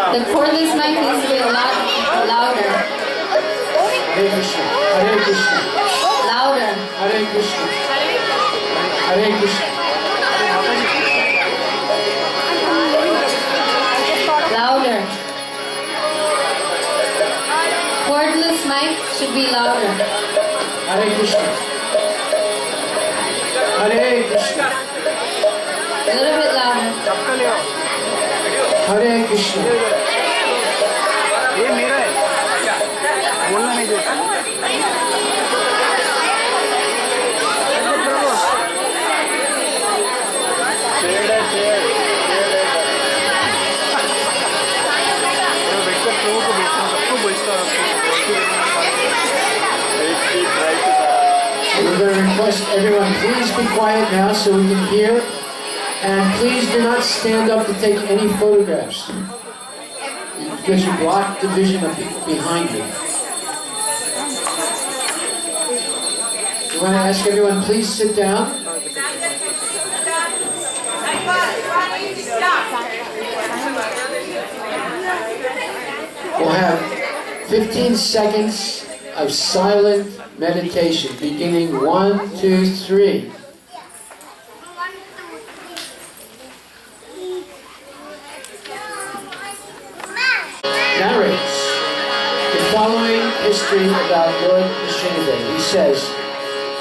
The cordless mic needs to be a lot louder. Hare Krishna. Hare Krishna. Louder. Hare Krishna. Hare Krishna. Louder. Cordless mic should be louder. Hare Krishna. Hare Krishna. A little bit louder. Hare Krishna. ये मेरा है क्या बोलना नहीं देता We're going to request everyone, please be quiet now so we can hear. And please do not stand up to take any photographs, because you block the vision of people behind you. We want to ask everyone, please sit down. We'll have 15 seconds of silent meditation, beginning 1, 2, 3. Narrates the following history about Lord Narshima. He says,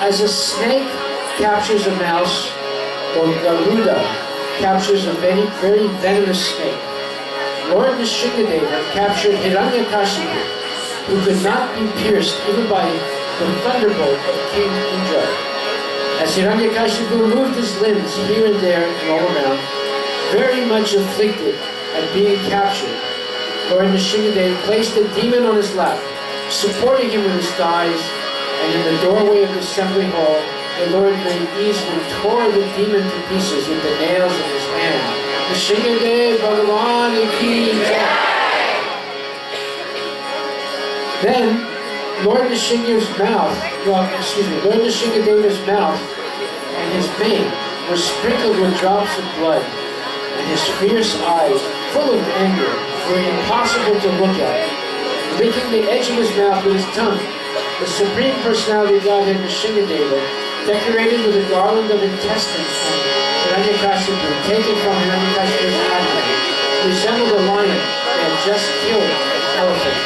as a snake captures a mouse, or Garuda captures a very venomous snake, Lord Narshima captured Hiranyakashipu, who could not be pierced even by the thunderbolt of King Indra. As Hiranyakashipu moved his limbs here and there and all around, very much afflicted at being captured, Lord Narshima placed a demon on his lap, supporting him with his thighs, and in the doorway of the assembly hall, the Lord very easily tore the demon to pieces with the nails in his hand. Narshima Bhagavan Ki Jai. Then, Lord Narshimha's mouth, Lord Narshima mouth and his mane were sprinkled with drops of blood, and his fierce eyes, full of anger, were impossible to look at. Licking the edge of his mouth with his tongue, the Supreme Personality of Godhead Narshima, decorated with a garland of intestines from Hiranyakashipu, taken from Hiranyakashipu's abdomen, resembled a lion that had just killed an elephant.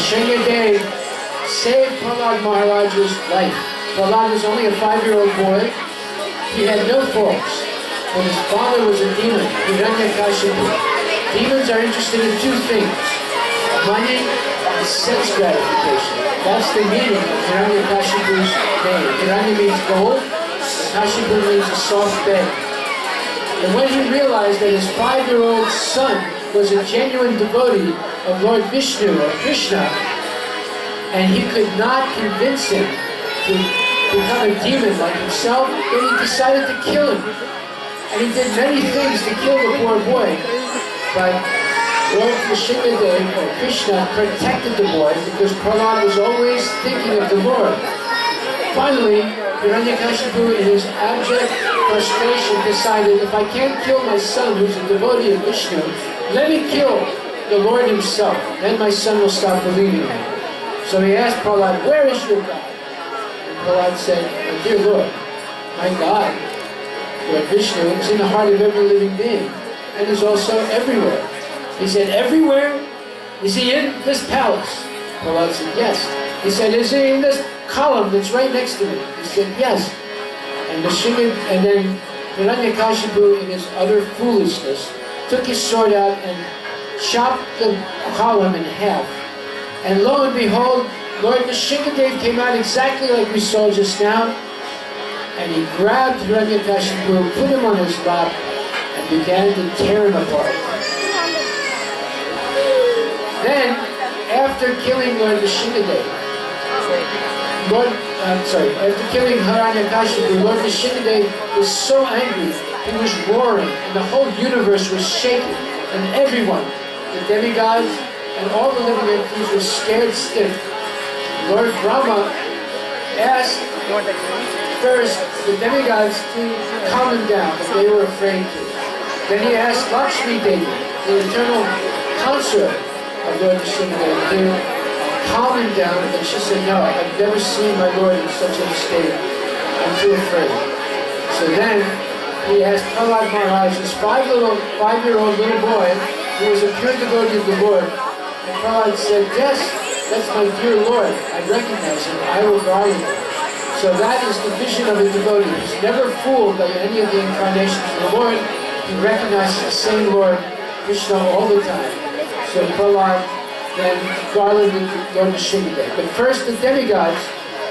Narshima saved Prahlad Maharaj's life. Prahlad was only a 5-year-old boy. He had no faults, but his father was a demon, Hiranyakashipu. Demons are interested in two things: money and sense gratification. That's the meaning of Hiranyakashipu's name. Hiranya means gold, Kashipu means a soft bed. And when he realized that his 5-year-old son was a genuine devotee of Lord Vishnu or Krishna, and he could not convince him to become a demon like himself, then he decided to kill him. And he did many things to kill the poor boy, but Lord Narshima or Krishna protected the boy because Prahlad was always thinking of the Lord. Finally, Hiranyakashipu, in his abject frustration, decided, if I can't kill my son who's a devotee of Vishnu, let me kill the Lord himself. Then my son will stop believing me. So he asked Prahlad, where is your God? And Prahlad said, oh, dear Lord, my God, Lord Vishnu, is in the heart of every living being and is also everywhere. He said, everywhere? Is he in this palace? Prahlad said, yes. He said, is he in this column that's right next to me? He said, yes. And then Hiranyakashipu, in his utter foolishness, took his sword out and chopped the column in half. And lo and behold, Lord Narshima came out exactly like we saw just now, and he grabbed Hiranyakashipu, put him on his lap, and began to tear him apart. Then, after killing Lord Nrsimhadev, after killing Hiranyakashipu, Lord Nrsimhadev was so angry, he was roaring, and the whole universe was shaking, and everyone, the demigods, and all the living entities were scared stiff. Lord Brahma asked first the demigods to calm him down, but they were afraid to. Then he asked Lakshmi Devi, the eternal consort of Lord Nrsimhadev, to calm him down, and she said, no, I've never seen my Lord in such a state. I'm too afraid. So then he asked Prahlad Maharaj, this 5-year-old little boy, who was a pure devotee of the Lord, and Prahlad said, yes, that's my dear Lord. I recognize him. I will guard him. So that is the vision of a devotee. He's never fooled by any of the incarnations of the Lord. He recognizes the same Lord, Krishna, all the time. So Prahlad then garlanded Lord Nrsimhadev. But first the demigods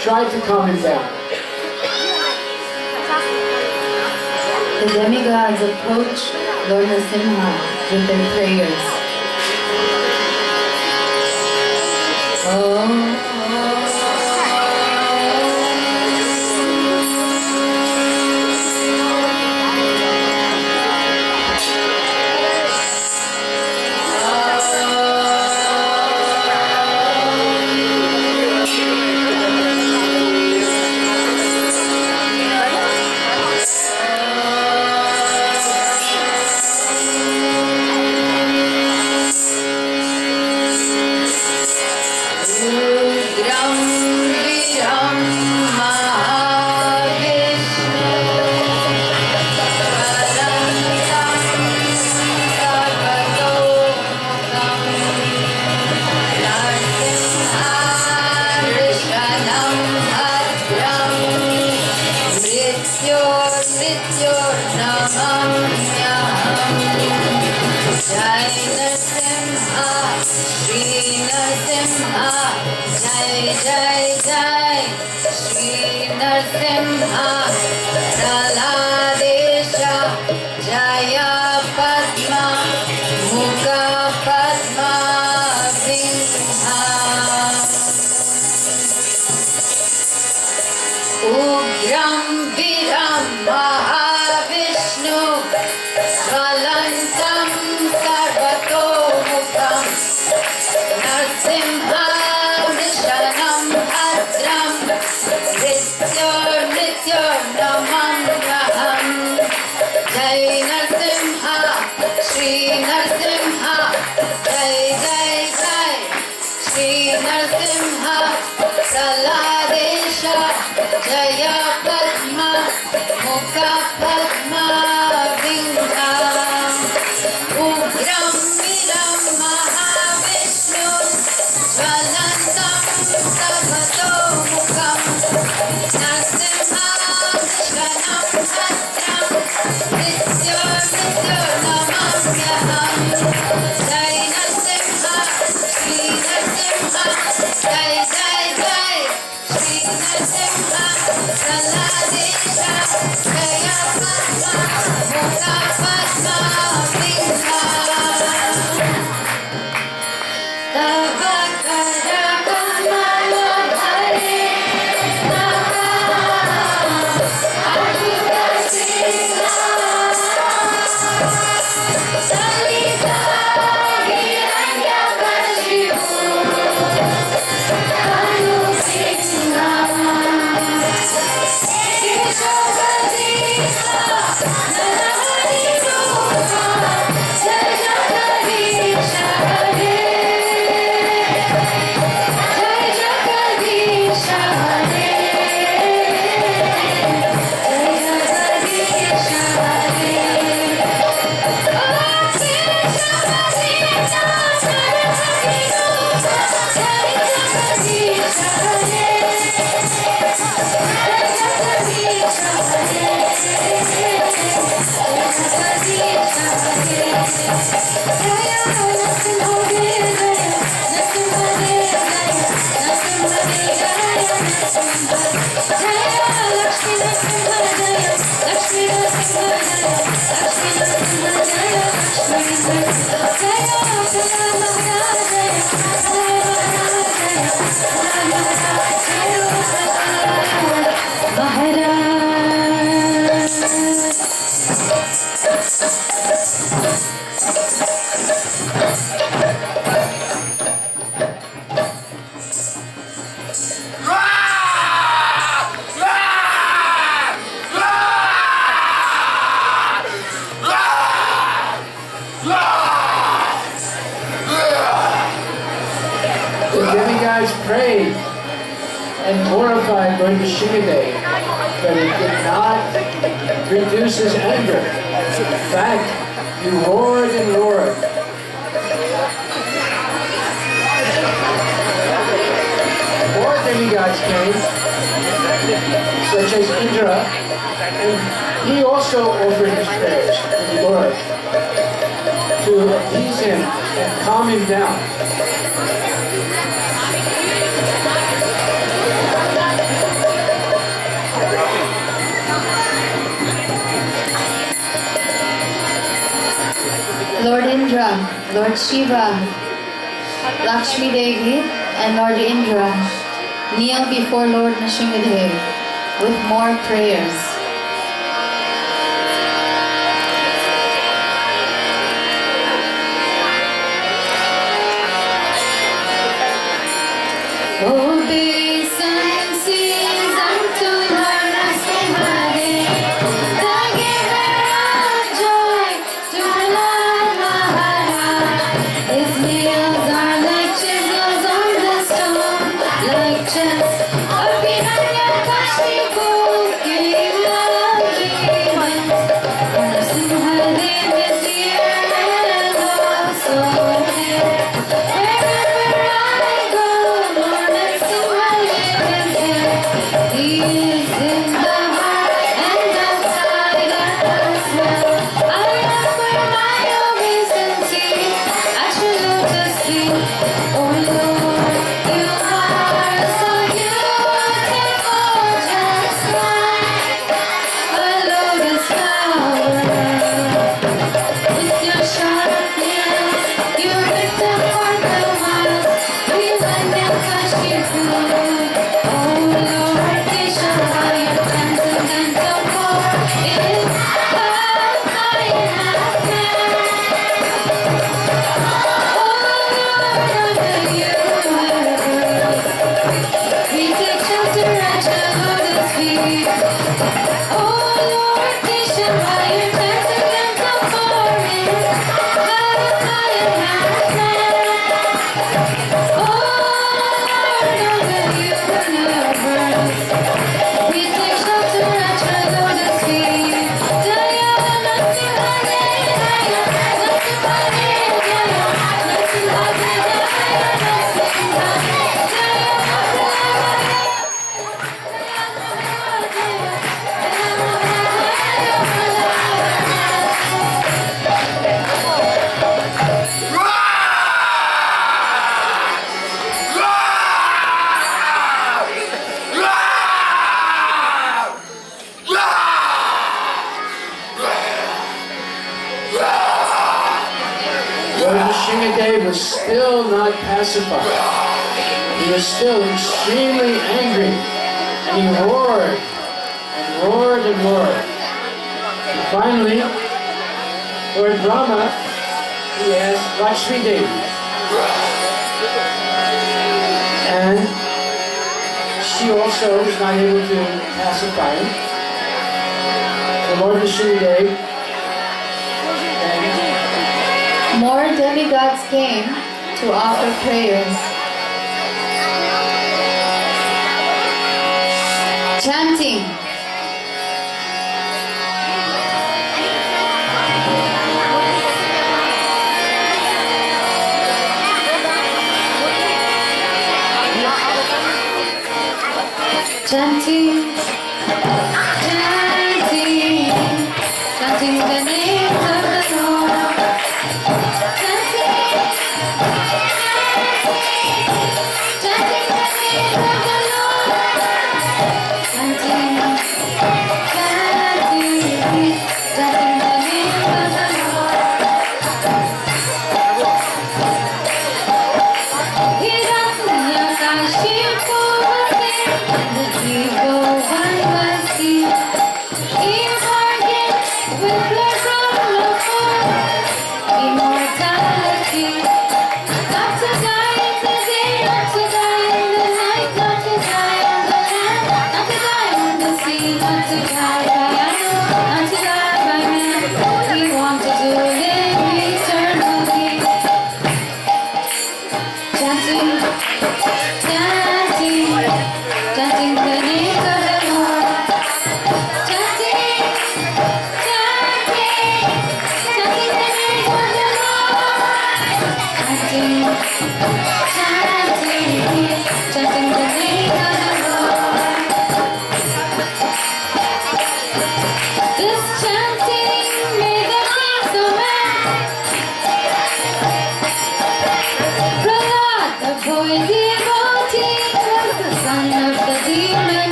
tried to calm him down. The demigods approach Lord Nrsimha with their prayers. The demigods prayed and glorified Lord Nrsimhadev, but it did not reduce his anger. In fact, he roared and roared. More demigods came, such as Indra, and he also offered his prayers to the Lord to appease him and calm him down. Lord Indra, Lord Shiva, Lakshmi Devi, and Lord Indra kneel before Lord Nrsimhadev with more prayers. Obeisances unto Lord Nrsimhadev, the giver of joy to Lord Maharaj. His nails are like chisels on the stone, like chess or Hiranyakashipu gave love demons. Nrsimhadev is here and also here. Wherever I go, Lord Nrsimhadev is here. He is in the heart and outside as well. I offer my obeisances at your lotus feet. Oh Lord, you are so beautiful, just like a lotus flower. With your sharp nails, you ripped apart the walls. Hiranyakashipu. Oh Lord, Keshava, your transcendental core is half high and half man. Oh Lord of the universe, we take shelter at your lotus feet. Oh Lord, Keshava, your transcendental core is half high and half man. Oh Lord of the universe, we take shelter at your lotus feet. Jaya Nrsimhadev, Jaya Nrsimhadev, Jaya Nrsimhadev, Jaya Nrsimhadev, Jaya Lord Nrsimhadev was still not pacified. He was still extremely angry, and he roared and roared and roared. And finally, Lord Brahma, he asked Lakshmi Devi, and she also was not able to pacify him. The Lord Nrsimhadev and More demigods came to offer prayers. Chanting. Chanting. Chanting. Chanting the name of the Lord. Chanting the name of the Lord. Chanting the name of the Lord. Hiranyakashipu.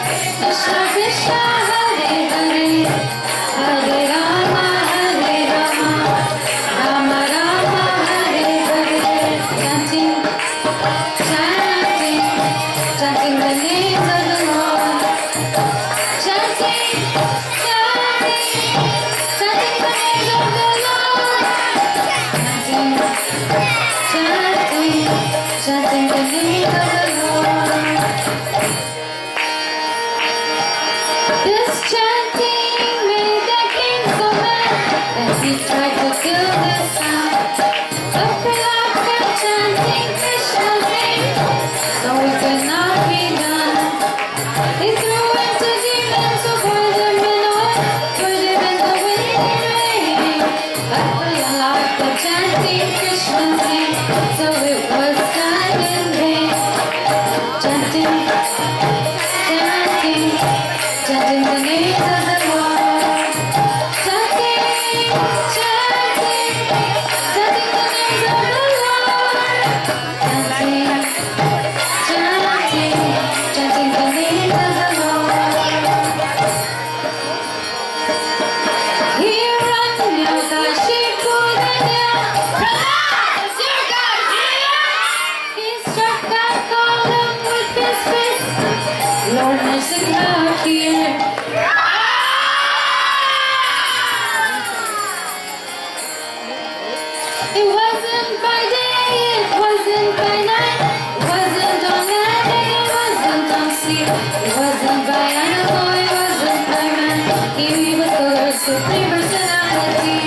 Krishna Krishna Hare Hare Hare Rama Rama Rama Hare Hare. Chanting, chanting, chanting the names of the Lord. Chanting, chanting, chanting the names of the Lord. Chanting, chanting, chanting the names of the Lord. This chanting made the king so mad that he tried to kill the sound. But Prahlad kept chanting Krishna's name, so it could not be done. He threw into demons who bore them in oil, put him in the wind and rain. But Prahlad kept chanting Krishna's name, so it was done in vain. Chanting, chanting, chanting the names of the Lord. Chanting, chanting, chanting the names of the Lord. Chanting, chanting, chanting the names of the Lord. Hiranyakashi Puranya, Prahlad, your God here. He struck that column with his fist. Lord Narshima here. It wasn't by day, it wasn't by night, it wasn't on land, it wasn't on sea, it wasn't by animal, it wasn't by man. He was the Lord's supreme personality.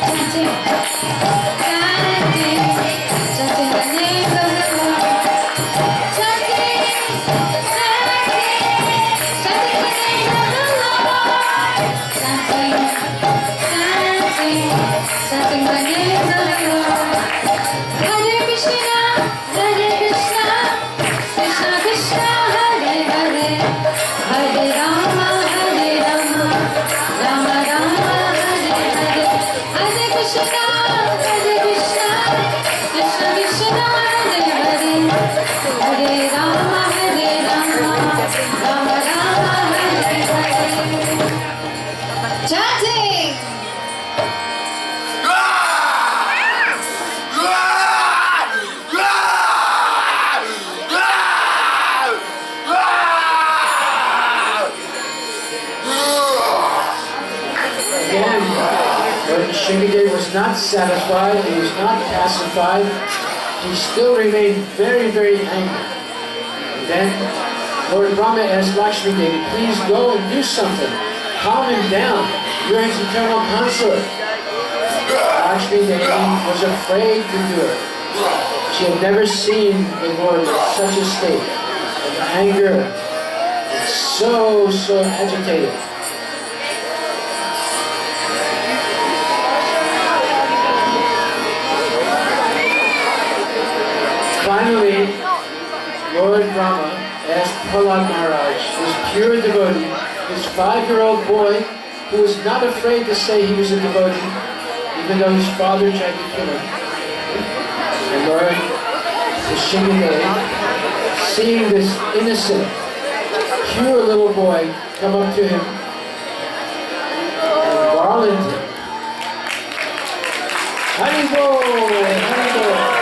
Chanting, chanting, chanting the names of the Lord. Chanting, chanting, chanting the names of the Lord. Chanting, chanting, chanting the names of the Lord. Hare Krishna, Krishna Krishna, Hare Hare, Hare Rama, Rama Rama, Hare Hare. Hare Krishna, Krishna Krishna, Hare Hare, Hare Rama, Rama Rama, Hare Hare. Chanting. Again, when Shringadev was not satisfied, he was not pacified, he still remained very, very angry. And then Lord Brahma asked Lakshmi Devi, please go and do something. Calm him down. You're his eternal consort. Lakshmi Devi was afraid to do it. She had never seen the Lord in such a state of anger, so agitated. Finally, Lord Brahma asked Prahlad Maharaj, his pure devotee, his 5-year-old boy, who was not afraid to say he was a devotee, even though his father tried to kill him. And Lord Shringadev, seeing this innocent, pure little boy come up to him and garland him. Haribol, Haribol.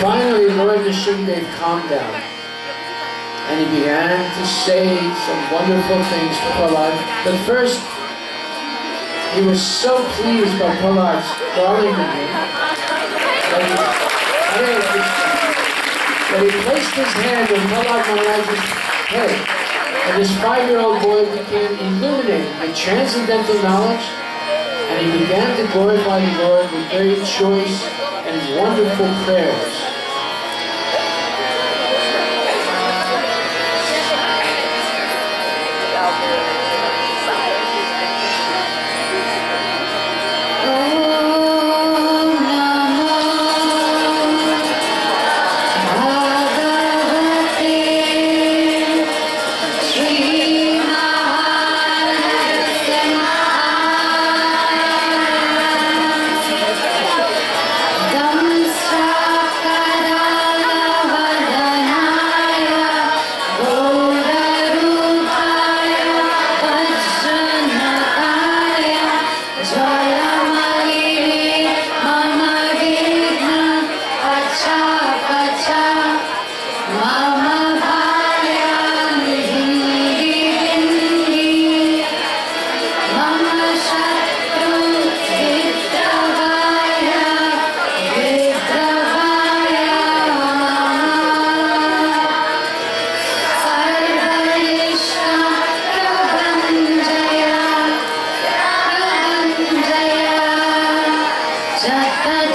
Finally, Lord Shringadev calmed down, and he began to say some wonderful things to Prahlad. But first, he was so pleased by Prahlad's garlanding him that he placed his hand on Prahlad Maharaj's head, and this 5-year-old boy became illuminated with transcendental knowledge, and he began to glorify the Lord with very choice and wonderful prayers. Dam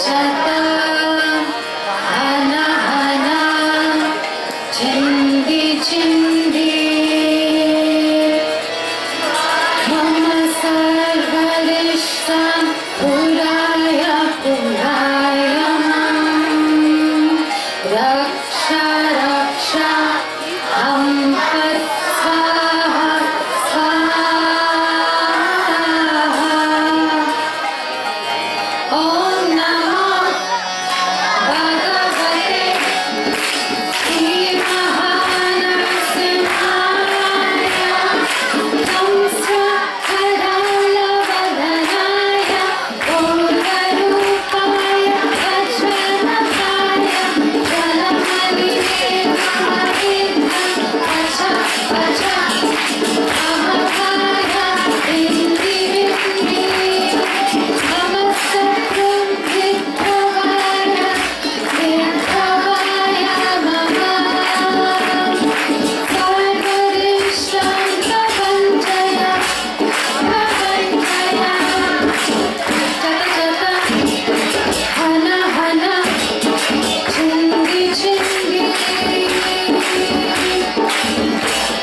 chata, hana hana, chindi chindi. Mama sarvarishtam puraya puraya mam. Raksha raksha ham pat swaha swaha. Om Namo Bhagavate Shri Mahanarsimhaya. Namsya Karala Vadanaya Bhogarupaya Vajranakaya Jalamalile Mahavitam Vacha Vacha Amagaya Vindi Vindi. Namaskar Vidhavaya Vidhavaya Mama. Sarvarishtam Prapanchaya Prapanchaya. Chata chata hana hana chindi chindi.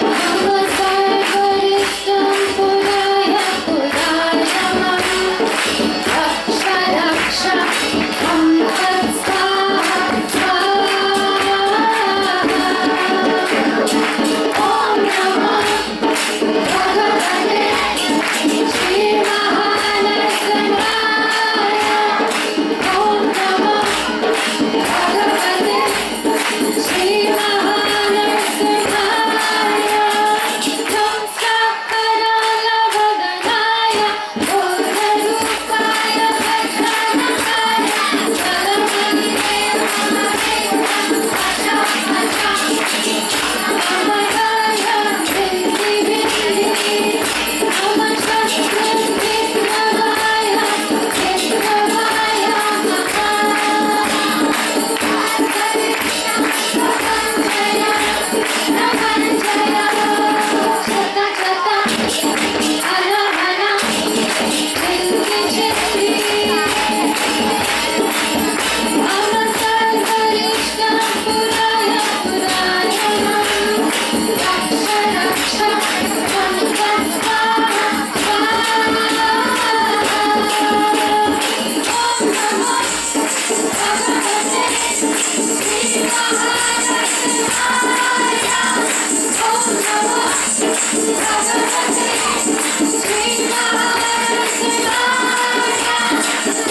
Mama sarvarishtam puraya puraya mam. Raksha raksha ham tat swaha swaha. Om Namo Bhagavate Shri Mahanarsimhaya. Om Namo Bhagavate Shri Mahanarsimhaya. Namsya Karala Vadanaya Bhogarupaya Vajranakaya Jalamalile Mahavitam Vacha Vacha Amagaya Vindi Vindi. Namaskar Vidhavaya Vidhavaya Mama. Prapanchaya Prapanchaya. Chata chata hana hana chindi chindi. Mama sarvarishtam puraya puraya mam. Raksha raksha ham tat swaha swaha. Om Namo Bhagavate Shri Mahanarsimhaya. Om Namo Bhagavate Shri Mahanarsimhaya.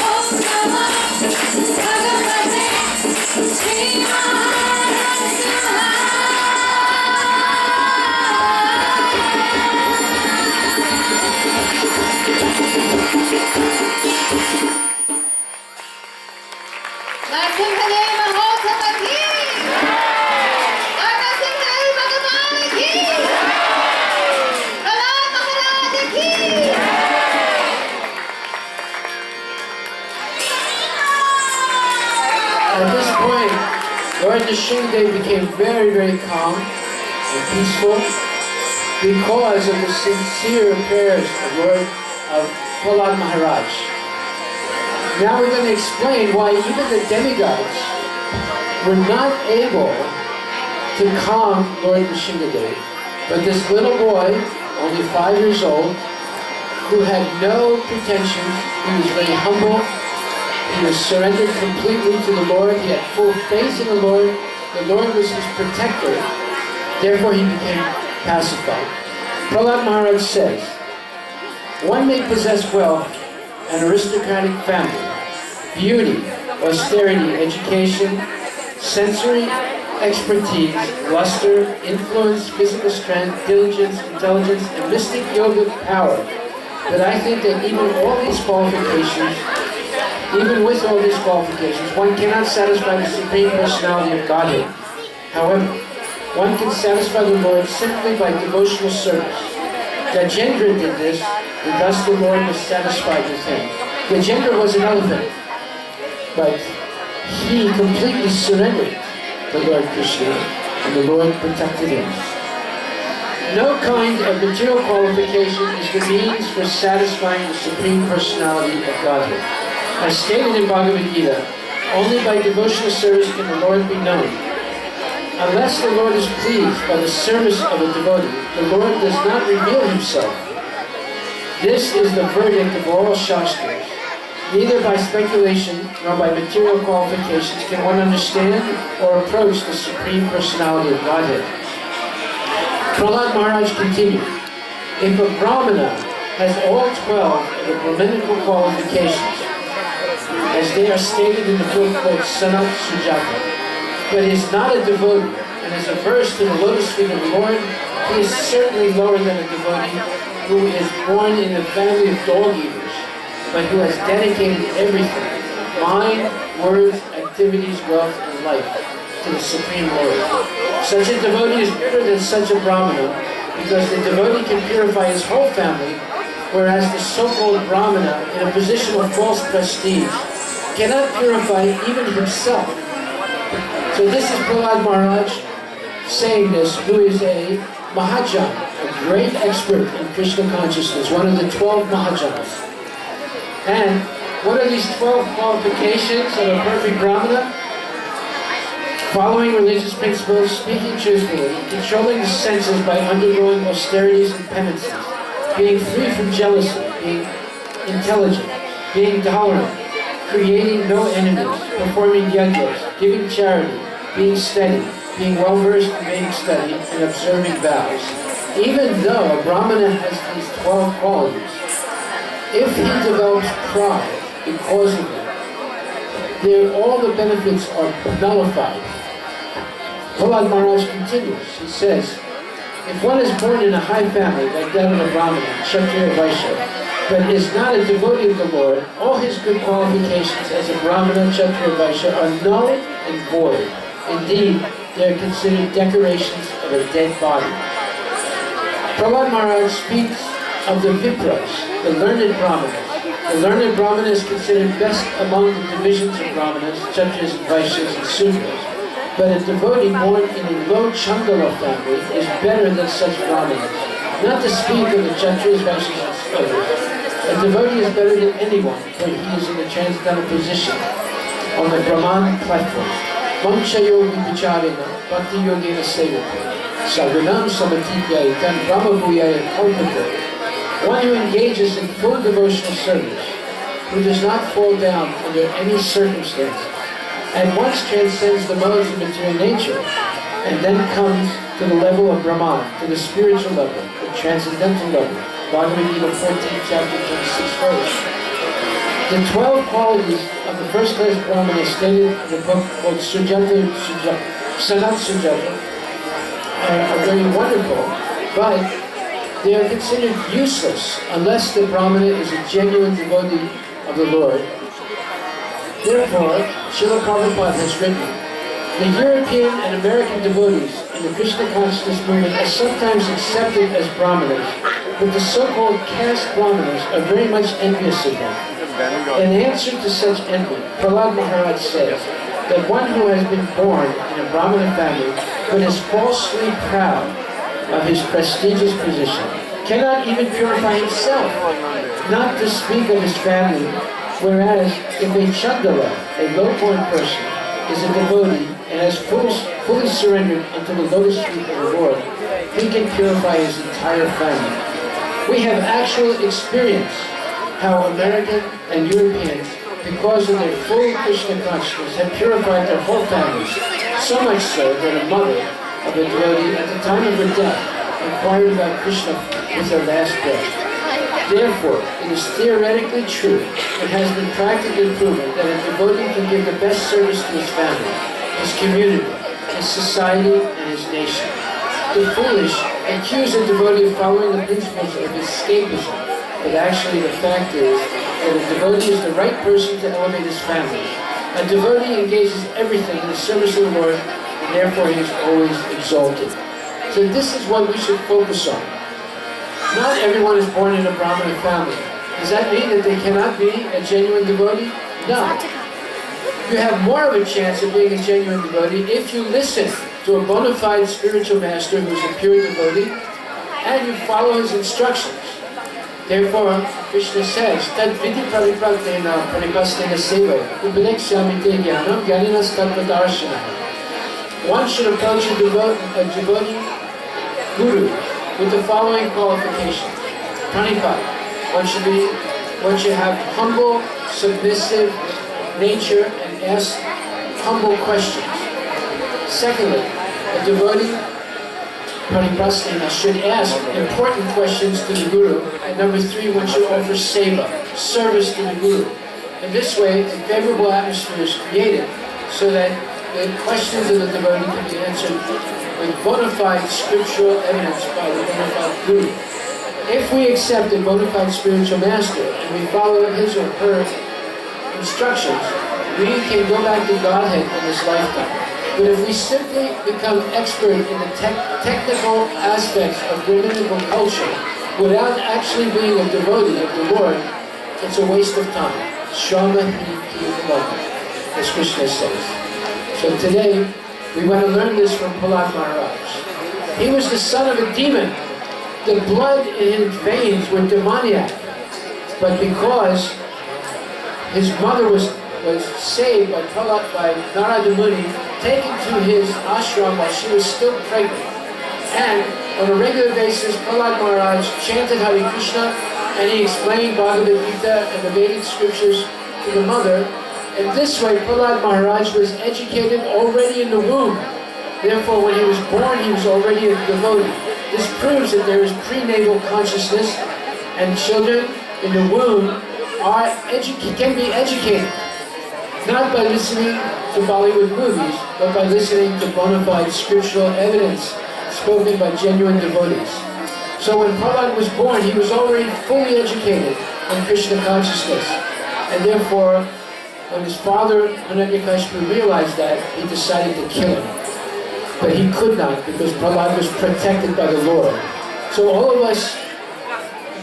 Om Namo Bhagavate Shri Mahanarsimhaya. Narsimha Mahotsava ki Narsimha Bhagavan ki Prahlad Maharaj ki. At this point, Lord Nrsimhadev became very, very calm and peaceful because of the sincere prayers of Prahlad Maharaj. Now we're going to explain why even the demigods were not able to calm Lord Nrsimhadev. But this little boy, only 5 years old, who had no pretensions, he was very humble, he was surrendered completely to the Lord, he had full faith in the Lord was his protector, therefore he became pacified. Prahlad Maharaj says, one may possess wealth, an aristocratic family, beauty, austerity, education, sensory expertise, luster, influence, physical strength, diligence, intelligence, and mystic yogic power. But I think that even with all these qualifications, one cannot satisfy the Supreme Personality of Godhead. However, one can satisfy the Lord simply by devotional service. Gajendra did this, and thus the Lord was satisfied with him. Gajendra was an elephant, but he completely surrendered to Lord Krishna, and the Lord protected him. No kind of material qualification is the means for satisfying the Supreme Personality of Godhead. As stated in Bhagavad Gita, only by devotional service can the Lord be known. Unless the Lord is pleased by the service of a devotee, the Lord does not reveal himself. This is the verdict of all Shastras. Neither by speculation nor by material qualifications can one understand or approach the Supreme Personality of Godhead. Prahlad Maharaj continued, if a Brahmana has all 12 of the Brahminical qualifications, as they are stated in the book called Sanat Sujata, but is not a devotee and is averse to the lotus feet of the Lord, he is certainly lower than a devotee who is born in a family of dog eaters, but who has dedicated everything, mind, words, activities, wealth, and life, to the Supreme Lord. Such a devotee is better than such a Brahmana, because the devotee can purify his whole family, whereas the so-called Brahmana, in a position of false prestige, cannot purify even himself. So this is Prahlad Maharaj saying this, who is a Mahajan, a great expert in Krishna consciousness, one of the 12 Mahajans. And what are these 12 qualifications of a perfect Brahmana? Following religious principles, speaking truthfully, controlling the senses by undergoing austerities and penances, being free from jealousy, being intelligent, being tolerant, creating no enemies, performing yajnas, giving charity, being steady, being well-versed in Vedic study, and observing vows. Even though a Brahmana has these 12 qualities, if he develops pride because of it, then all the benefits are nullified. Prahlad Maharaj continues, he says, if one is born in a high family, like that of a Brahmana, Kshatriya, Vaishya, but is not a devotee of the Lord, all his good qualifications as a Brahmana, Kshatriya, Vaishya are null and void. Indeed, they are considered decorations of a dead body. Prahlad Maharaj speaks of the Vipras, the learned Brahmanas. The learned Brahmana is considered best among the divisions of Brahmanas, Kshatriyas, Vaishyas, and Sudras. But a devotee born in a low Chandala family is better than such Brahmanas. Not to speak of the Kshatriyas, Vaishyas, and others. A devotee is better than anyone, for he is in a transcendental position on the Brahman platform. Mamcha yogi vicharena, bhakti yogena sevate, sagunam samatitya itam brahma bhuyaya kalpate. One who engages in full devotional service, who does not fall down under any circumstances, at once transcends the modes of material nature, and then comes to the level of Brahman, to the spiritual level, the transcendental level. Bhagavad Gita 14, chapter 26 verse. The 12 qualities of the first-class Brahmana stated in the book called Sanat Sujata are very wonderful, but they are considered useless unless the Brahmana is a genuine devotee of the Lord. Therefore, Srila Prabhupada has written, the European and American devotees in the Krishna consciousness movement are sometimes accepted as Brahmanas, but the so-called caste Brahmanas are very much envious of them. In answer to such envy, Prahlad Maharaj says that one who has been born in a Brahmana family but is falsely proud of his prestigious position cannot even purify himself, not to speak of his family, whereas if a Chandala, a low-born person, is a devotee and has fully surrendered unto the lotus feet of the Lord, he can purify his entire family. We have actual experience how American and Europeans, because of their full Krishna consciousness, have purified their whole families, so much so that a mother of a devotee at the time of her death inquired about Krishna with her last breath. Therefore, it is theoretically true, and has been practically proven, that a devotee can give the best service to his family, his community, his society, and his nation. The foolish accuse a devotee of following the principles of escapism, but actually the fact is that a devotee is the right person to elevate his family. A devotee engages everything in the service of the Lord, and therefore he is always exalted. So this is what we should focus on. Not everyone is born in a Brahmana family. Does that mean that they cannot be a genuine devotee? No. You have more of a chance of being a genuine devotee if you listen to a bona fide spiritual master who is a pure devotee, and you follow his instructions. Therefore, Krishna says, Tad vidi paripraktena paripastena sevaya upanekshami te jnanam jnaninas tattvadarshana. One should approach a devotee guru with the following qualification. Pranipad. One should have humble, submissive nature and ask humble questions. Secondly, a devotee Pariprasthena should ask important questions to the Guru. And number three, one should offer seva, service to the Guru. In this way, a favorable atmosphere is created so that the questions of the devotee can be answered with bona fide scriptural evidence by the bona fide Guru. If we accept a bona fide spiritual master and we follow his or her instructions, we can go back to Godhead in this lifetime. But if we simply become expert in the technical aspects of Brahminical culture without actually being a devotee of the Lord, it's a waste of time. Shrama hi as Krishna says. So today, we want to learn this from Prahlad Maharaj. He was the son of a demon. The blood in his veins were demoniac. But because his mother was saved by Narada Muni, taken to his ashram while she was still pregnant. And on a regular basis, Prahlad Maharaj chanted Hare Krishna and he explained Bhagavad Gita and the Vedic scriptures to the mother. And this way, Prahlad Maharaj was educated already in the womb. Therefore, when he was born, he was already a devotee. This proves that there is prenatal consciousness and children in the womb can be educated. Not by listening to Bollywood movies, but by listening to bona fide scriptural evidence spoken by genuine devotees. So when Prahlad was born, he was already fully educated in Krishna consciousness. And therefore, when his father, Hiranyakashipu, realized that, he decided to kill him. But he could not, because Prahlad was protected by the Lord. So all of us,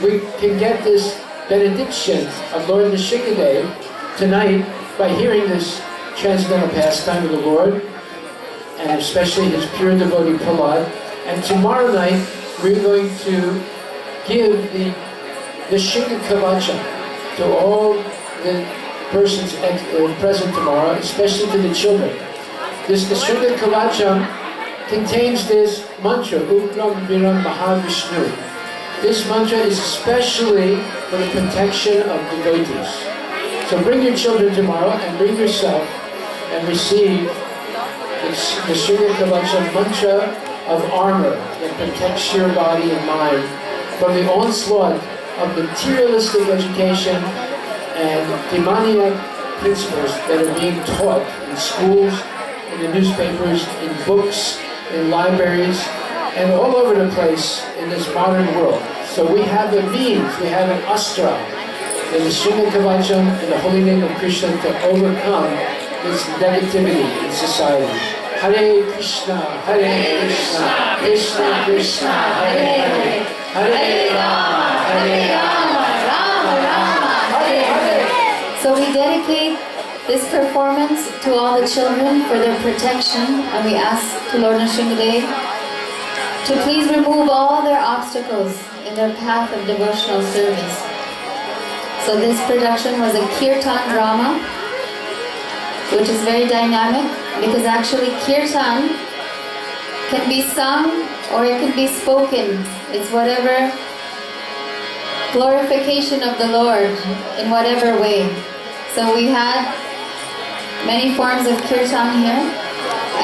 we can get this benediction of Lord Nrsimhadev tonight by hearing this transcendental pastime of the Lord, and especially his pure devotee Prahlad. And tomorrow night, we're going to give the Nrsimha Kavacha to all the persons present tomorrow, especially to the children. This Nrsimha Kavacha contains this mantra, Ugram Viram Mahavishnu. This mantra is especially for the protection of devotees. So bring your children tomorrow and bring yourself and receive the Nrsimha Kavacha mantra of armor that protects your body and mind from the onslaught of materialistic education and demoniac principles that are being taught in schools, in the newspapers, in books, in libraries, and all over the place in this modern world. So we have a means, we have an astra, in the Nrsimha Kavacha, in the holy name of Krishna, to overcome this negativity in society. Hare Krishna, Krishna Krishna, Hare Hare, Hare Rama, Rama, Hare Hare. So we dedicate this performance to all the children for their protection, and we ask to Lord Nrsimhadev to please remove all their obstacles in their path of devotional service. So this production was a kirtan drama, which is very dynamic, because actually kirtan can be sung or it can be spoken. It's whatever glorification of the Lord in whatever way. So we had many forms of kirtan here,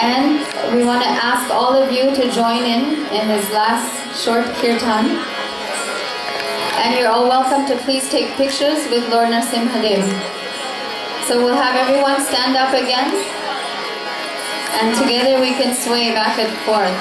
and we want to ask all of you to join in this last short kirtan. And you're all welcome to please take pictures with Lord Nrsimhadev. So we'll have everyone stand up again, and together we can sway back and forth.